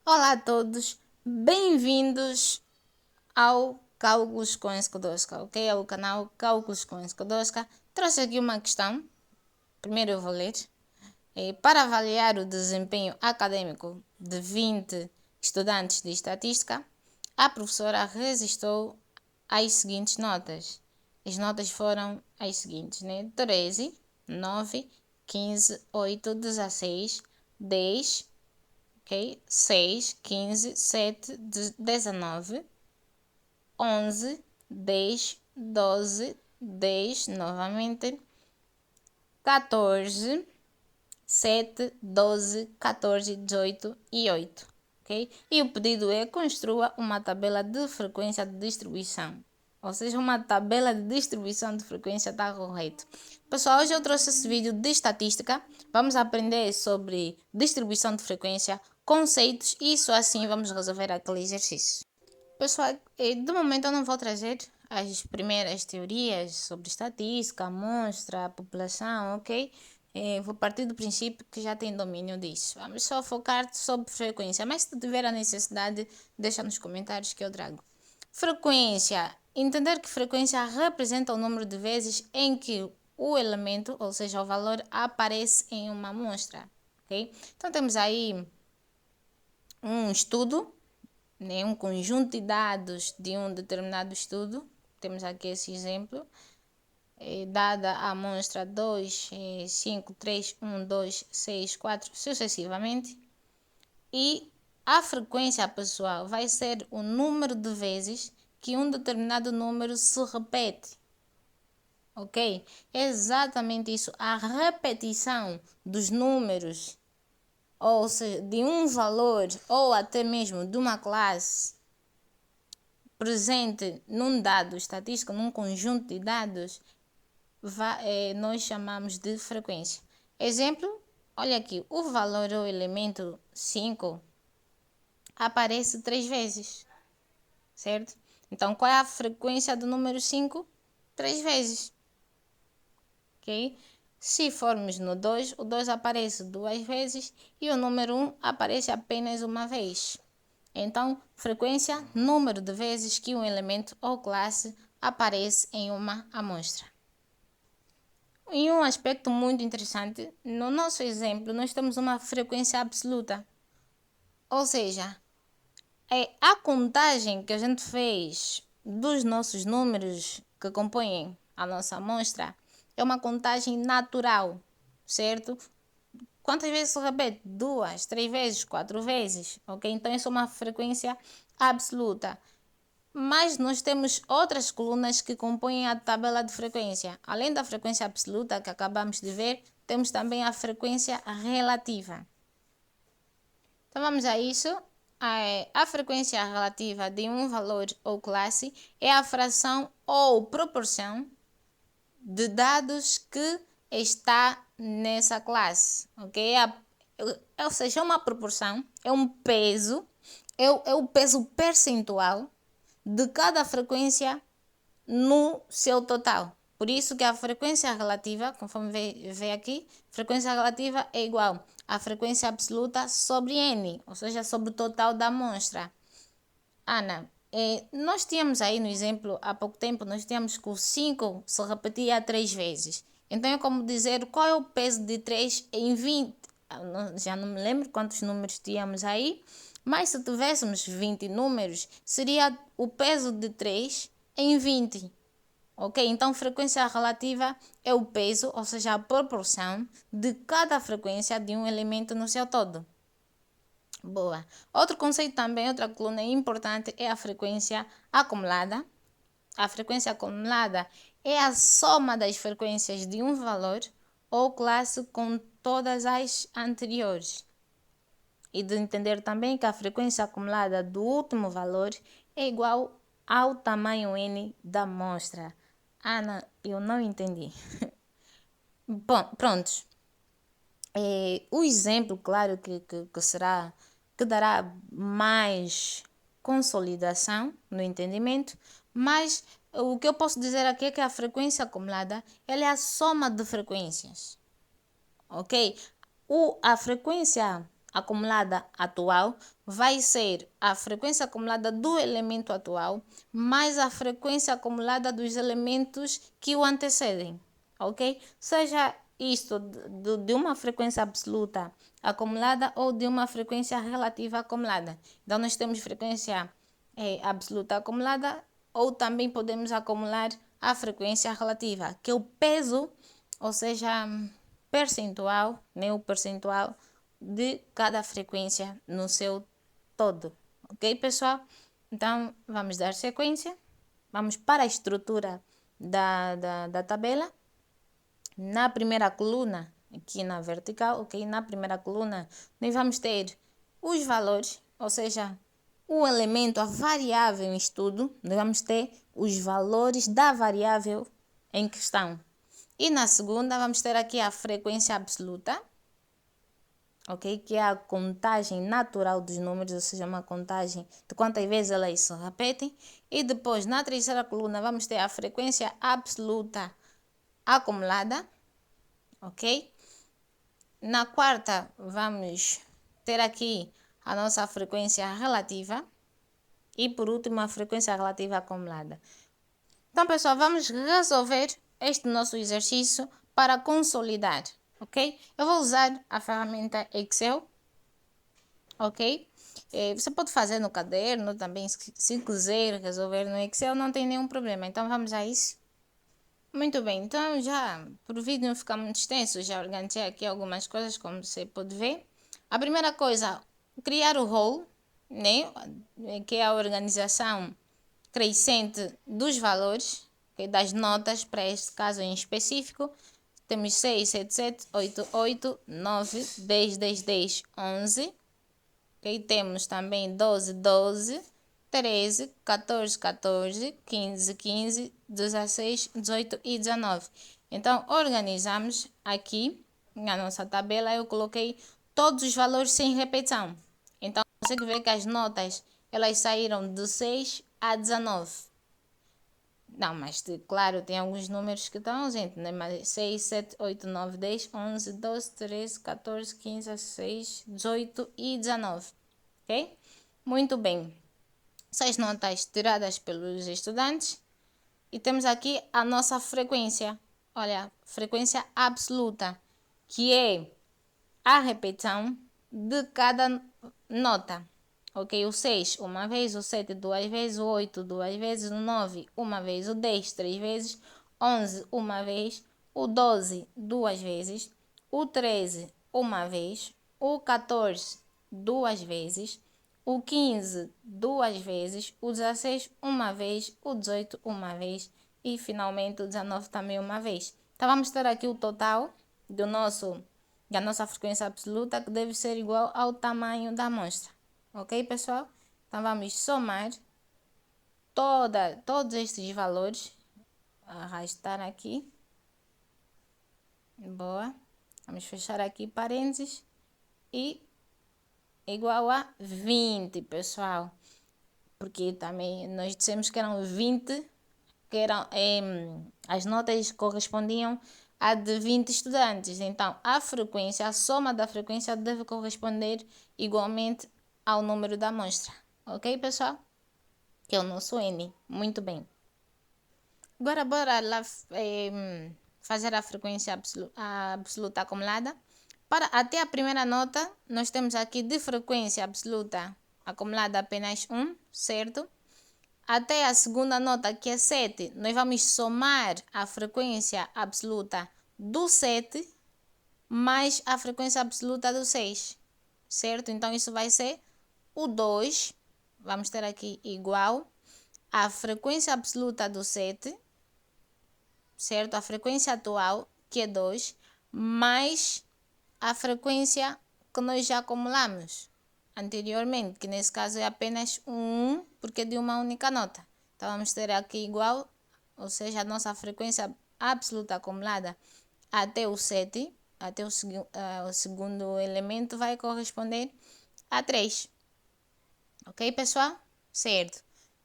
Olá a todos, bem-vindos ao Cálculos com Skłodowska, ok? Ao canal Cálculos com Skłodowska. Trouxe aqui uma questão, primeiro eu vou ler. Para avaliar o desempenho acadêmico de 20 estudantes de estatística, a professora registrou as seguintes notas. As notas foram as seguintes, né? 13, 9, 15, 8, 16, 10, ok? 6, 15, 7, 19, 11, 10, 12, 10 novamente, 14, 7, 12, 14, 18 e 8. Okay? E o pedido é: construa uma tabela de frequência de distribuição. Ou seja, uma tabela de distribuição de frequência está correto. Pessoal, hoje eu trouxe esse vídeo de estatística. Vamos aprender sobre distribuição de frequência, conceitos e isso assim vamos resolver aquele exercício. Pessoal, de momento eu não vou trazer as primeiras teorias sobre estatística, amostra, população, ok? Vou partir do princípio que já tem domínio disso. Vamos só focar sobre frequência, mas se tiver a necessidade, deixa nos comentários que eu trago. Frequência. Entender que frequência representa o número de vezes em que o elemento, ou seja, o valor, aparece em uma amostra, ok? Então temos aí um estudo, né, um conjunto de dados de um determinado estudo. Temos aqui esse exemplo. Dada a amostra 2, 5, 3, 1, 2, 6, 4, sucessivamente. E a frequência, pessoal, vai ser o número de vezes que um determinado número se repete. Ok? É exatamente isso. A repetição dos números, ou seja, de um valor ou até mesmo de uma classe presente num dado estatístico, num conjunto de dados, nós chamamos de frequência. Exemplo, olha aqui, o valor ou elemento 5 aparece 3 vezes, certo? Então, qual é a frequência do número 5? 3 vezes, ok? Se formos no 2, o 2 aparece 2 vezes e o número 1 aparece apenas uma vez. Então, frequência, número de vezes que um elemento ou classe aparece em uma amostra. E um aspecto muito interessante, no nosso exemplo, nós temos uma frequência absoluta. Ou seja, a contagem que a gente fez dos nossos números que compõem a nossa amostra é uma contagem natural, certo? Quantas vezes se repete? 2, 3 vezes, 4 vezes, ok? Então, isso é uma frequência absoluta. Mas nós temos outras colunas que compõem a tabela de frequência. Além da frequência absoluta que acabamos de ver, temos também a frequência relativa. Então vamos a isso. A frequência relativa de um valor ou classe é a fração ou proporção de dados que está nessa classe, ok? Ou seja, é uma proporção, é um peso, é o peso percentual de cada frequência no seu total. Por isso que a frequência relativa, conforme vê aqui, frequência relativa é igual à frequência absoluta sobre n, ou seja, sobre o total da amostra. Ana, nós tínhamos aí no exemplo, há pouco tempo, nós tínhamos que o 5 se repetia 3 vezes. Então é como dizer qual é o peso de 3 em 20. Já não me lembro quantos números tínhamos aí, mas se tivéssemos 20 números, seria o peso de 3 em 20. Ok? Então, frequência relativa é o peso, ou seja, a proporção de cada frequência de um elemento no seu todo. Boa. Outro conceito também, outra coluna importante é a frequência acumulada. A frequência acumulada é a soma das frequências de um valor ou classe com todas as anteriores. E de entender também que a frequência acumulada do último valor é igual ao tamanho n da amostra. Ana, eu não entendi. Bom, prontos. O exemplo, claro, que dará mais consolidação no entendimento, mas o que eu posso dizer aqui é que a frequência acumulada ela é a soma de frequências, ok? A frequência acumulada atual vai ser a frequência acumulada do elemento atual mais a frequência acumulada dos elementos que o antecedem, ok? Seja isto de uma frequência absoluta acumulada ou de uma frequência relativa acumulada. Então, nós temos frequência absoluta acumulada ou também podemos acumular a frequência relativa, que é o peso, ou seja, percentual, né, o percentual de cada frequência no seu todo. Ok, pessoal? Então, vamos dar sequência. Vamos para a estrutura da tabela. Na primeira coluna, aqui na vertical, ok? Na primeira coluna, nós vamos ter os valores, ou seja, o elemento, a variável em estudo. Nós vamos ter os valores da variável em questão. E na segunda, vamos ter aqui a frequência absoluta, ok? Que é a contagem natural dos números, ou seja, uma contagem de quantas vezes elas se repetem. E depois, na terceira coluna, vamos ter a frequência absoluta acumulada, ok? Na quarta, vamos ter aqui a nossa frequência relativa. E por último, a frequência relativa acumulada. Então, pessoal, vamos resolver este nosso exercício para consolidar, ok? Eu vou usar a ferramenta Excel, ok? Você pode fazer no caderno também, se quiser resolver no Excel, não tem nenhum problema. Então, vamos a isso. Muito bem, então já, para o vídeo não ficar muito extenso, já organizei aqui algumas coisas, como você pode ver. A primeira coisa, criar o rol, né? Que é a organização crescente dos valores, okay? Das notas, para este caso em específico. Temos 6, 7, 7, 8, 8, 9, 10, 10, 10, 11. Okay? Temos também 12, 12, 13, 14, 14, 15, 15, 16, 18 e 19. Então, organizamos aqui na nossa tabela. Eu coloquei todos os valores sem repetição. Então, você vê que as notas elas saíram de 6 a 19. Não, mas claro, tem alguns números que estão ausentes, né? Mas 6, 7, 8, 9, 10, 11, 12, 13, 14, 15, 16, 18 e 19. Ok? Muito bem. 6 notas tiradas pelos estudantes. E temos aqui a nossa frequência. Olha, frequência absoluta, que é a repetição de cada nota. Ok, o 6 uma vez, o 7 duas vezes, o 8 duas vezes, o 9 uma vez, o 10 três vezes, 11 uma vez, o 12 duas vezes, o 13 uma vez, o 14 duas vezes, o 15 duas vezes, o 16 uma vez, o 18 uma vez e finalmente o 19 também uma vez. Então vamos ter aqui o total da nossa frequência absoluta, que deve ser igual ao tamanho da amostra. Ok, pessoal? Então, vamos somar todos estes valores. Arrastar aqui. Boa. Vamos fechar aqui parênteses. E igual a 20, pessoal. Porque também nós dissemos que eram 20, que eram, as notas correspondiam a de 20 estudantes. Então, a soma da frequência deve corresponder igualmente ao número da amostra. Ok, pessoal? Que é o nosso N. Muito bem. Agora, bora lá fazer a frequência absoluta acumulada. Até a primeira nota, nós temos aqui de frequência absoluta acumulada apenas 1, certo? Até a segunda nota, que é 7, nós vamos somar a frequência absoluta do 7 mais a frequência absoluta do 6, certo? Então, isso vai ser o 2. Vamos ter aqui igual a frequência absoluta do 7, certo? A frequência atual, que é 2, mais a frequência que nós já acumulamos anteriormente, que nesse caso é apenas 1, porque é de uma única nota. Então, vamos ter aqui igual, ou seja, a nossa frequência absoluta acumulada até o 7, até o segundo elemento, vai corresponder a 3. Ok, pessoal? Certo.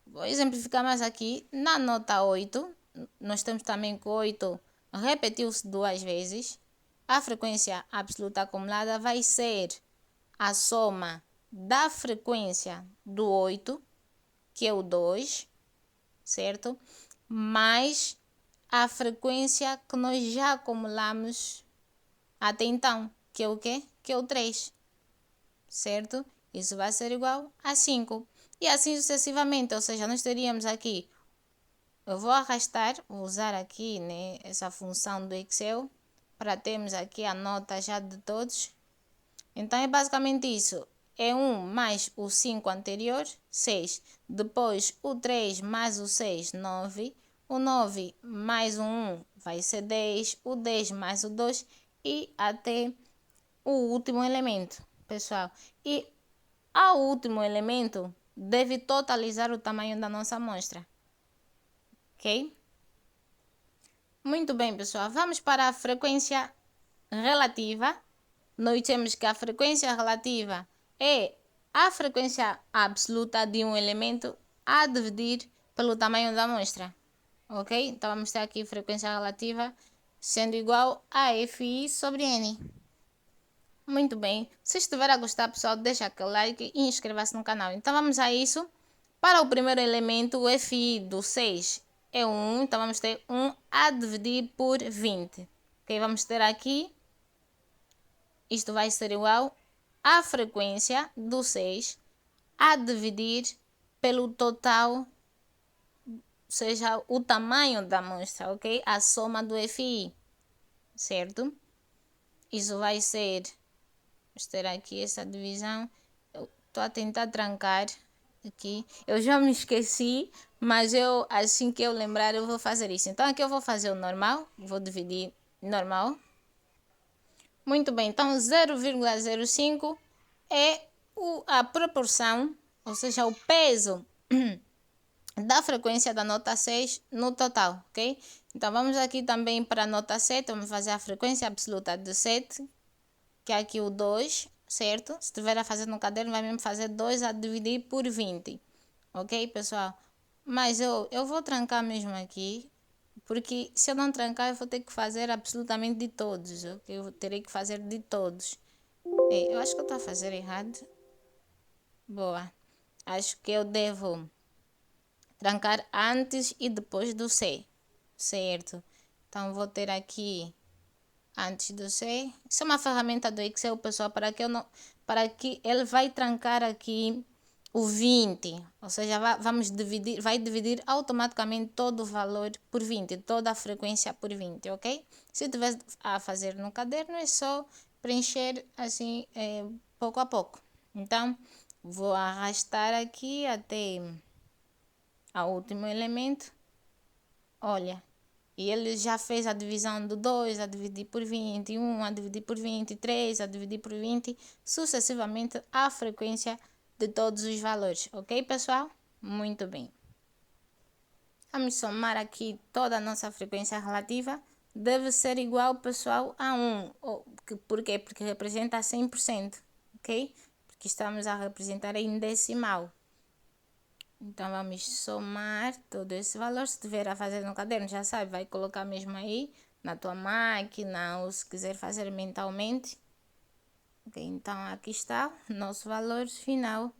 Vou exemplificar mais aqui. Na nota 8, nós temos também que o 8 repetiu-se duas vezes. A frequência absoluta acumulada vai ser a soma da frequência do 8, que é o 2, certo? Mais a frequência que nós já acumulamos até então, que é o quê? Que é o 3, certo? Isso vai ser igual a 5. E assim sucessivamente, ou seja, nós teríamos aqui, eu vou arrastar, vou usar aqui, né, essa função do Excel, para termos aqui a nota já de todos. Então, é basicamente isso. É 1 mais o 5 anterior, 6. Depois, o 3 mais o 6, 9. O 9 mais o 1 vai ser 10. O 10 mais o 2 e até o último elemento, pessoal. E ao último elemento deve totalizar o tamanho da nossa amostra. Ok? Muito bem, pessoal. Vamos para a frequência relativa. Nós temos que a frequência relativa é a frequência absoluta de um elemento a dividir pelo tamanho da amostra. Ok? Então, vamos ter aqui frequência relativa sendo igual a Fi sobre N. Muito bem. Se estiver a gostar, pessoal, deixa aquele like e inscreva-se no canal. Então, vamos a isso. Para o primeiro elemento, o Fi do 6 é 1. Então, vamos ter 1 a dividir por 20. Ok? Vamos ter aqui, isto vai ser igual à frequência do 6 a dividir pelo total, ou seja, o tamanho da amostra, ok? A soma do Fi, certo? Isso vai ser, vamos ter aqui essa divisão. Eu estou a tentar trancar aqui. Eu já me esqueci, mas assim que eu lembrar, eu vou fazer isso. Então, aqui eu vou fazer o normal, vou dividir normal. Muito bem, então 0,05 é a proporção, ou seja, o peso da frequência da nota 6 no total, ok? Então, vamos aqui também para a nota 7, vamos fazer a frequência absoluta de 7, que é aqui o 2, certo? Se estiver a fazer no caderno, vai mesmo fazer 2 a dividir por 20, ok, pessoal? Mas eu vou trancar mesmo aqui, porque se eu não trancar, eu vou ter que fazer absolutamente de todos, ok? Eu terei que fazer de todos. Eu acho que eu estou a fazer errado. Boa. Acho que eu devo trancar antes e depois do C, certo? Então, vou ter aqui antes do C. Isso é uma ferramenta do Excel, pessoal, para que ele vai trancar aqui o 20, ou seja, vai dividir automaticamente todo o valor por 20, toda a frequência por 20, ok? Se estiver a fazer no caderno, é só preencher assim, pouco a pouco. Então, vou arrastar aqui até o último elemento. Olha, e ele já fez a divisão do 2 a dividir por 20, 1 a dividir por 20, 3 a dividir por 20, sucessivamente a frequência de todos os valores. Ok, pessoal? Muito bem. Vamos somar aqui toda a nossa frequência relativa. Deve ser igual, pessoal, a 1. Por quê? Porque representa 100%, ok? Porque estamos a representar em decimal. Então, vamos somar todo esse valor. Se estiver a fazer no caderno, já sabe, vai colocar mesmo aí na tua máquina, ou se quiser fazer mentalmente. Ok, então, aqui está o nosso valor final.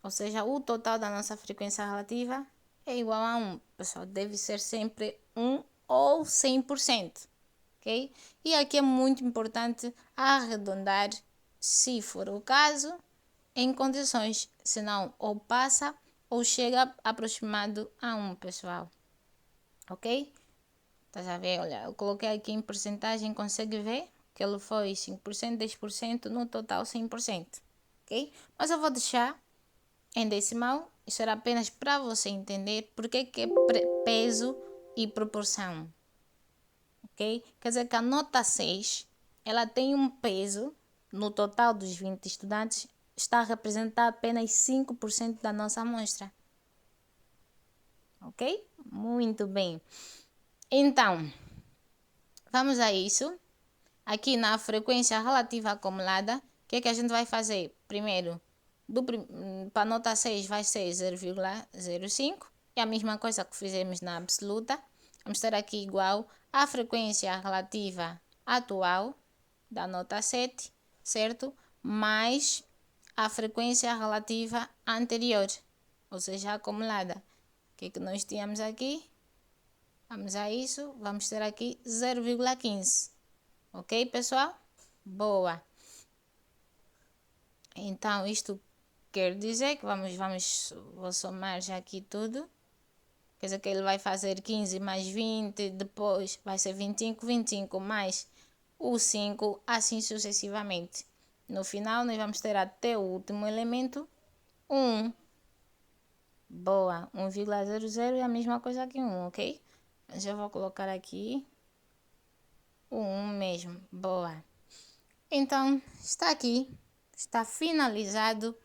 Ou seja, o total da nossa frequência relativa é igual a 1. Pessoal, deve ser sempre 1 ou 100%. Ok? E aqui é muito importante arredondar, se for o caso, em condições. Senão, ou passa ou chega aproximado a 1, pessoal. Ok? Tá já vendo? Olha, eu coloquei aqui em porcentagem, consegue ver que ele foi 5%, 10%, no total 100%. Ok? Mas eu vou deixar em decimal. Isso era apenas para você entender porque que é peso e proporção. Ok? Quer dizer que a nota 6, ela tem um peso, no total dos 20 estudantes, está a representar apenas 5% da nossa amostra. Ok? Muito bem. Então, vamos a isso. Aqui na frequência relativa acumulada, o que é que a gente vai fazer? Primeiro, para a nota 6 vai ser 0,05. É a mesma coisa que fizemos na absoluta. Vamos ter aqui igual à frequência relativa atual da nota 7, certo? Mais a frequência relativa anterior, ou seja, acumulada. O que nós tínhamos aqui? Vamos a isso, vamos ter aqui 0,15. Ok, pessoal? Boa. Então, isto quer dizer que vou somar já aqui tudo. Quer dizer que ele vai fazer 15 mais 20, depois vai ser 25 mais o 5, assim sucessivamente. No final, nós vamos ter até o último elemento, 1. Boa, 1,00 é a mesma coisa que 1, ok? Já vou colocar aqui o 1 mesmo, boa. Então, está aqui, está finalizado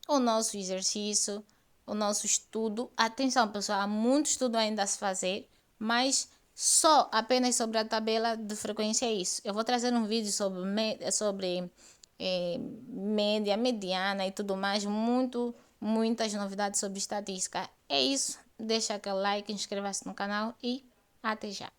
o nosso exercício, o nosso estudo. Atenção, pessoal, há muito estudo ainda a se fazer, mas só apenas sobre a tabela de frequência é isso. Eu vou trazer um vídeo sobre média, mediana e tudo mais, muitas novidades sobre estatística. É isso, deixa aquele like, inscreva-se no canal e até já.